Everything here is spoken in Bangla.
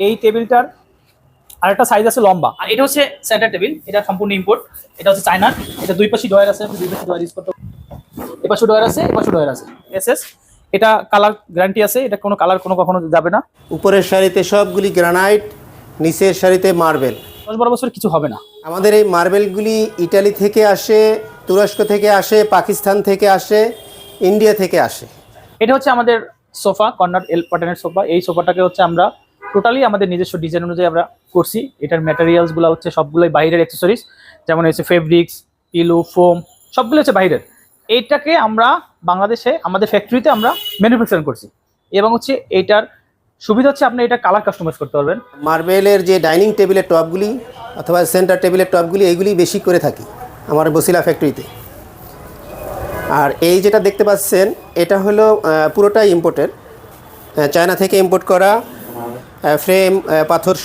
এই টেবিলটার আরেকটা সাইজ আছে লম্বা, আর এটা হচ্ছে সেন্টার টেবিল, এটা সম্পূর্ণ ইম্পোর্ট। এটা হচ্ছে চায়নার, এটা দুই পাশে ডয়ার আছে, দুই পাশে ডয়ার ইউজ করতে, এপাশে ডয়ার আছে, এপাশে ডয়ার আছে, এসএস। এটা কালার গ্যারান্টি আছে, এটা কোনো কালার কখনো যাবে না। উপরের সারিতে সবগুলি গ্রানাইট, নিচের সারিতে মার্বেল। 10-12 বছর কিছু হবে না। আমাদের এই মার্বেলগুলি ইটালি থেকে আসে, তুরস্ক থেকে আসে, পাকিস্তান থেকে আসে, ইন্ডিয়া থেকে আসে। এটা হচ্ছে আমাদের সোফা, কর্নার এল প্যাটার্নের সোফা। এই সোফাটাকে হচ্ছে আমরা টোটালি আমাদের নিজস্ব ডিজাইন অনুযায়ী আমরা করছি। এটার ম্যাটেরিয়ালসগুলো হচ্ছে সবগুলোই বাইরের অ্যাক্সেসরিজ, যেমন হচ্ছে ফেব্রিক্স, পিলো, ফোম, সবগুলো হচ্ছে বাইরের। এইটাকে আমরা বাংলাদেশে আমাদের ফ্যাক্টরিতে আমরা ম্যানুফ্যাকচারিং করছি, এবং হচ্ছে এইটার সুবিধা হচ্ছে আপনি এটা কালার কাস্টমাইজ করতে পারবেন। মার্বেলের যে ডাইনিং টেবিলের টপগুলি অথবা সেন্টার টেবিলের টপগুলি এইগুলি বেশি করে থাকি আমার বসিলা ফ্যাক্টরিতে। আর এই যেটা দেখতে পাচ্ছেন এটা হলো পুরোটাই ইম্পোর্টের, চায়না থেকে ইম্পোর্ট করা ফ্রেম, পাথর